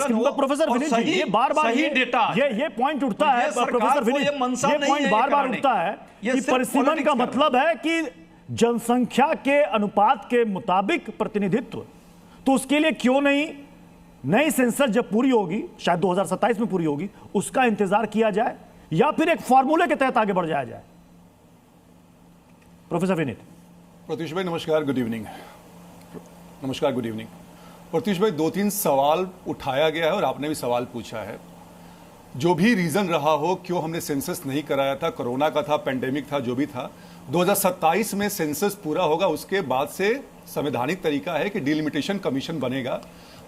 Professor Vineet जी, ये बार-बार ये पॉइंट उठता है प्रोफेसर विनीत, ये पॉइंट बार-बार उठता है कि परिसीमन का मतलब है कि जनसंख्या के अनुपात के मुताबिक प्रतिनिधित्व। तो उसके लिए क्यों नहीं नई सेंसस जब पूरी होगी, शायद 2027 में पूरी होगी, उसका इंतजार किया जाए या फिर एक फॉर्मूले के तहत आगे बढ़ जाया जाए। प्रोफेसर विनीत। प्रत्युष भाई नमस्कार, गुड इवनिंग। नमस्कार, गुड इवनिंग। प्रत्युष भाई, 2-3 सवाल उठाया गया है और आपने भी सवाल पूछा है। जो भी रीजन रहा हो क्यों हमने सेंसस नहीं कराया था, कोरोना का था, पेंडेमिक था, जो भी था, 2027 में सेंसस पूरा होगा। उसके बाद से संवैधानिक तरीका है कि डिलिमिटेशन कमीशन बनेगा,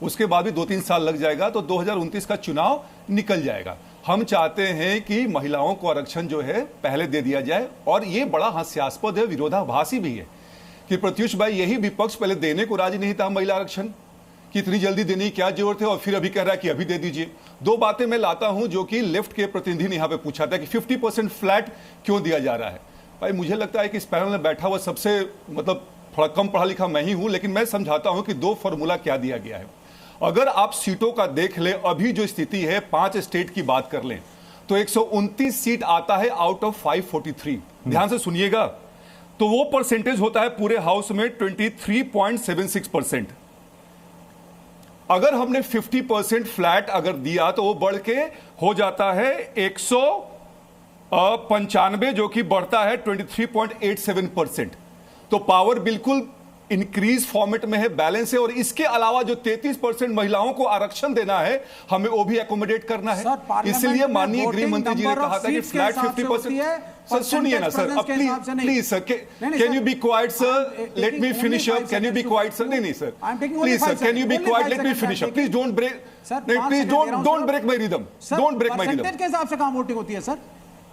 उसके बाद भी 2-3 साल लग जाएगा, तो 2029 का चुनाव निकल जाएगा। हम चाहते हैं कि महिलाओं को आरक्षण जो है पहले दे दिया जाए, और ये बड़ा हास्यास्पद है, विरोधाभासी भी है कि प्रत्युष भाई यही विपक्ष पहले देने को राजी नहीं था महिला आरक्षण, कि इतनी जल्दी देने की क्या जरूरत है, और फिर अभी कह रहा है कि अभी दे दीजिए। दो बातें मैं लाता हूं जो कि लेफ्ट के प्रतिनिधि ने यहां पे पूछा था कि 50% फ्लैट क्यों दिया जा रहा है। भाई मुझे लगता है कि इस पैनल में बैठा हुआ सबसे मतलब थोड़ा कम पढ़ा लिखा मैं ही हूं, लेकिन मैं समझाता हूं कि 2 फॉर्मूला क्या दिया गया है। अगर आप सीटों का देख ले, अभी जो स्थिति है 5 स्टेट की बात कर लें तो 129 सीट आता है आउट ऑफ 543। ध्यान से सुनिएगा, तो वो परसेंटेज होता है पूरे हाउस में 23.76%। अगर हमने 50% फ्लैट अगर दिया तो वो बढ़ के हो जाता है 195, जो कि बढ़ता है 23.87%। तो पावर बिल्कुल इंक्रीज फॉर्मेट में है, बैलेंस है। और इसके अलावा जो 33% महिलाओं को आरक्षण देना है, हमें वो भी एकोमोडेट करना है। इसलिए माननीय गृह मंत्री जी ने कहा था कि फ्लैट 50%। सर सुनिए ना sir, please sir, can you be quiet sir, let me finish up, can you be quiet sir. नहीं sir, please sir, can you be quiet, let me finish up, please don't break, please don't break my rhythm, don't break my rhythm. Percentage के हिसाब से काम voting होती है सर।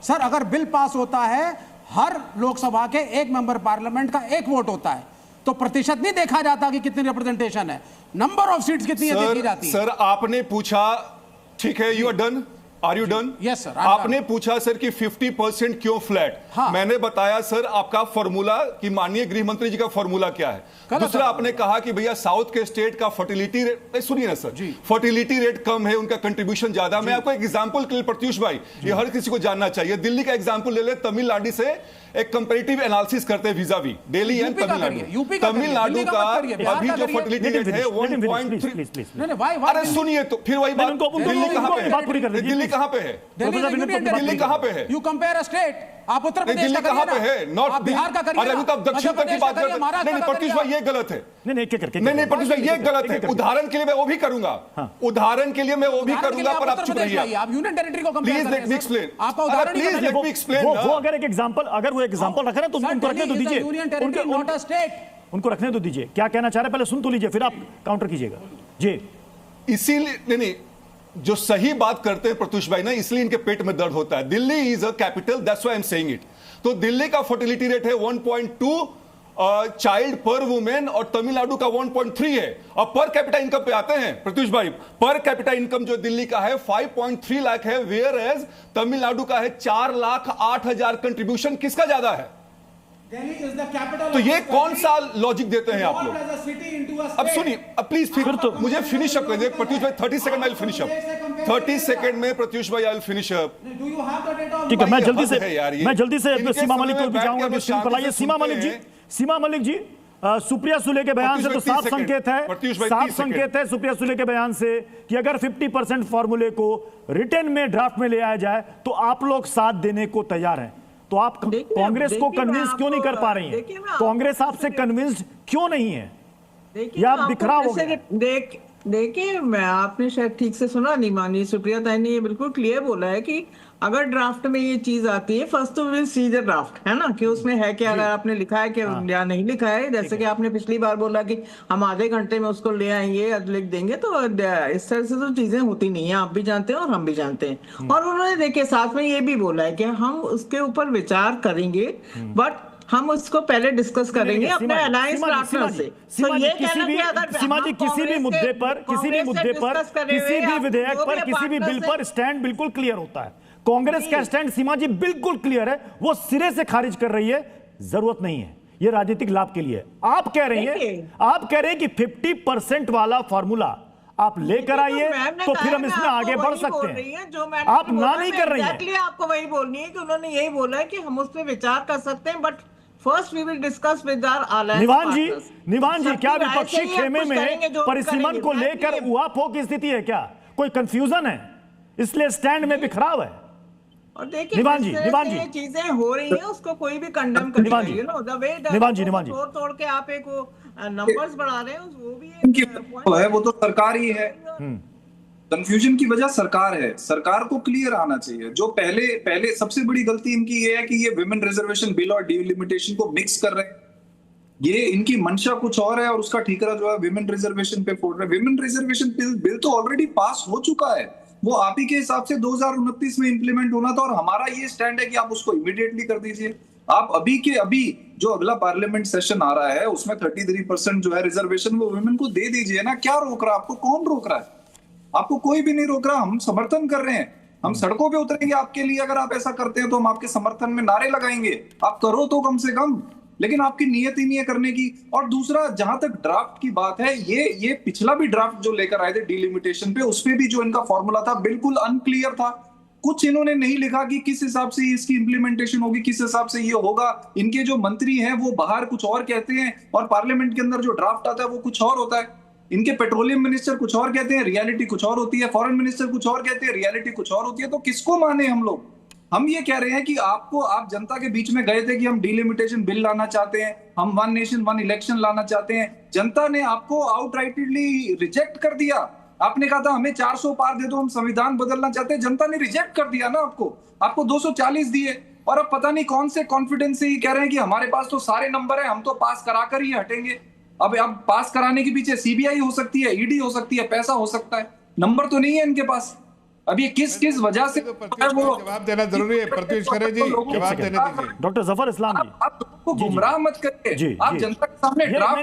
Sir अगर bill pass होता है, हर लोकसभा के एक मेंबर पार्लियामेंट का एक वोट होता है, तो प्रतिशत नहीं देखा जाता कि कितनी रिप्रेजेंटेशन है, नंबर ऑफ सीट्स कितनी है देखी जाती है। सर आपने पूछा, ठीक है, you are done, are you done? Yes sir. आपने पूछा सर कि 50% क्यों फ्लैट। हाँ। मैंने बताया सर आपका फॉर्मूला, कि माननीय गृह मंत्री जी का फॉर्मूला क्या है। दूसरा आपने कहा कि भैया साउथ के स्टेट का फर्टिलिटी रेट, सुनिए ना सर, फर्टिलिटी रेट कम है, उनका कंट्रीब्यूशन ज्यादा। मैं आपको एक एग्जांपल के लिए, प्रत्युष भाई, ये हर किसी को जानना चाहिए, दिल्ली का एग्जांपल ले ले, तमिलनाडु से एक कंपैरेटिव एनालिसिस करते हैं vis-a-vis दिल्ली एंड तमिलनाडु। तमिलनाडु का अभी जो फर्टिलिटी रेट है 1.3। अरे सुनिए तो फिर वही बात, दिल्ली कहां पे है? दिल्ली कहां पे है? दिल्ली कहां पे है? यू कंपेयर अ स्टेट, आप उत्तर प्रदेश दिल्ली कहां पे है? नॉर्थ बिहार का करिए। अरे अभी तो आप दक्षिण तक की बात करते हैं। नहीं प्रत्युष भाई ये गलत है। नहीं प्रत्युष भाई ये गलत है। उदाहरण के लिए मैं वो भी करूंगा, उदाहरण के लिए मैं वो भी करूंगा, पर आप चुप रहिए। आप यूनियन टेरिटरी को compare please let me explain. आपका उदाहरण प्लीज लेट मी एक्सप्लेन। वो अगर एक एग्जांपल, अगर वो एग्जांपल रख रहे हैं तो उनको रखने तो दीजिए, उनको रखने तो दीजिए। क्या कहना चाह रहे हैं पहले सुन तो लीजिए, फिर आप काउंटर कीजिएगा जी। इसीलिए नहीं, जो सही बात करते हैं प्रत्युष भाई ना, इसलिए इनके पेट में दर्द होता है। Delhi is a capital, that's why I am saying it. तो दिल्ली का फर्टिलिटी रेट है 1.2 चाइल्ड पर वुमेन, और तमिलनाडु का 1.3 है। अब पर कैपिटा इनकम पे आते हैं प्रत्युष भाई, पर कैपिटा इनकम जो दिल्ली का है 5.3 लाख है, वेयर एज तमिलनाडु का है 4,08,000। कंट्रीब्यूशन किसका ज्यादा है? तो ये कौन सा लॉजिक देते हैं आप लोग? अब सुनिए, अब प्लीज फिर तो मुझे फिनिश अप कर दे प्रत्युष भाई। 30 सेकंड में फिनिश अप, 30 सेकंड में प्रत्युष भाई आई विल फिनिश अप। ठीक है, मैं जल्दी से सीमा मलिक को जाऊंगा। सीमा मलिक जी, सीमा मलिक जी, सुप्रिया सुले के बयान से तो साफ संकेत है, सुप्रिया सुले के बयान से कि अगर 50% फॉर्मूले को रिटर्न में ड्राफ्ट में ले आया जाए तो आप लोग साथ देने को तैयार हैं। तो आप कांग्रेस को कन्विंस क्यों नहीं कर पा रही हैं? कांग्रेस आपसे कन्विंस्ड क्यों नहीं है? या आप बिखरा हो गए? देखिए, मैं आपने शायद ठीक से सुना नहीं, माननीय सुप्रिया ताई ने ये बिल्कुल क्लियर बोला है कि अगर ड्राफ्ट में ये चीज आती है, फर्स्ट तो विल सी द ड्राफ्ट, है ना, कि उसमें है कि अगर आपने लिखा है कि या नहीं लिखा है। जैसे कि आपने पिछली बार बोला कि हम आधे घंटे में उसको ले आएंगे, लिख देंगे, तो इस तरह से तो चीजें होती नहीं है, आप भी जानते हैं और हम भी जानते हैं। और उन्होंने देखिए साथ में ये भी बोला है कि हम उसके ऊपर विचार करेंगे, बट हम उसको पहले डिस्कस करेंगे अपने अलायंस पार्टनर से। तो ये किसी भी किसी भी मुद्दे पर, किसी भी विधेयक पर, किसी भी बिल पर स्टैंड बिल्कुल क्लियर होता है। कांग्रेस का स्टैंड सीमा जी बिल्कुल क्लियर है, वो सिरे से खारिज कर रही है, जरूरत नहीं है, ये राजनीतिक लाभ के लिए। आप कह रही हैं कि 50% वाला फॉर्मूला आप लेकर आइए तो फिर हम इसमें आगे बढ़ सकते हैं। आप ना नहीं कर रही हैं। आपको वही बोलनी है कि उन्होंने यही बोला है कि हम उस पर विचार कर सकते हैं, but first we will discuss with our alliance partners. Nivan ji, क्या विपक्षी खेमे में परिसीमन को लेकर उहापोह की स्थिति है? क्या कोई कंफ्यूजन है, इसलिए स्टैंड में बिखराव है? और देखिए निवान जी ये चीजें हो रही हैं, उसको कोई भी कंडेम कर रहा है, यू नो द वे निवान जी तोड़ के आप एक नंबर्स बढ़ा रहे हैं, वो भी एक है, वो तो सरकार ही है। कंफ्यूजन की वजह सरकार है, सरकार को क्लियर आना चाहिए। जो पहले सबसे बड़ी गलती इनकी ये है कि ये विमेन रिजर्वेशन बिल और डिलिमिटेशन को मिक्स कर रहे हैं। ये इनकी मंशा कुछ और है और उसका ठीकरा जो है विमेन रिजर्वेशन पे फोड़ रहे हैं। विमेन रिजर्वेशन बिल तो ऑलरेडी पास हो चुका है, वो आप ही के हिसाब से 2029 में इंप्लीमेंट होना था, और हमारा ये स्टैंड है कि आप उसको इमीडिएटली कर दीजिए। आप अभी के अभी जो अगला पार्लियामेंट सेशन आ रहा है उसमें 33% जो है रिजर्वेशन वो वुमेन को दे दीजिए ना। क्या रोक रहा है आपको? कौन रोक रहा है? आपको कोई भी नहीं रोक रहा। हम समर्थन कर रहे हैं, हम सड़कों पे उतरेंगे आपके लिए। अगर आप ऐसा करते हैं तो हम आपके समर्थन में नारे लगाएंगे। आप करो तो कम से कम, लेकिन आपकी नियत ही नहीं है करने की। और दूसरा, जहां तक ड्राफ्ट की बात है, ये पिछला भी ड्राफ्ट जो लेकर आए थे डिलिमिटेशन पे, उसपे भी जो इनका फॉर्मूला था बिल्कुल अनक्लियर था। कुछ इन्होंने नहीं लिखा कि किस हिसाब से इसकी इंप्लीमेंटेशन होगी, किस हिसाब से ये होगा। इनके जो मंत्री हैं वो बाहर कुछ और कहते हैं और पार्लियामेंट के अंदर जो ड्राफ्ट आता है वो कुछ और होता है। इनके पेट्रोलियम मिनिस्टर कुछ और कहते हैं, रियलिटी कुछ और होती है। फॉरेन मिनिस्टर कुछ और कहते हैं, रियलिटी कुछ और होती है। तो किसको माने हम लोग? हम ये कह रहे हैं कि आप जनता के बीच में गए थे कि हम डिलिमिटेशन बिल लाना चाहते हैं, हम वन नेशन वन इलेक्शन लाना चाहते हैं। जनता ने आपको आउटराइटली रिजेक्ट कर दिया। आपने कहा था हमें 400 पार दे दो, हम संविधान बदलना चाहते हैं। जनता ने रिजेक्ट कर दिया ना आपको 240 दिए। और अब पता नहीं कौन से कॉन्फिडेंस से ये कह रहे हैं कि हमारे पास तो सारे नंबर है, हम तो पास कराकर ही हटेंगे। अब पास कराने के पीछे सीबीआई हो सकती है, ईडी हो सकती है, पैसा हो सकता है, नंबर तो नहीं है इनके पास। अब ये किस वजह से वो जवाब देना जरूरी है। प्रत्युष खरे जी जवाब देने दीजिए। डॉक्टर जफर इस्लाम जी, आप को गुमराह मत करिए। आप जनता के सामने ड्राफ्ट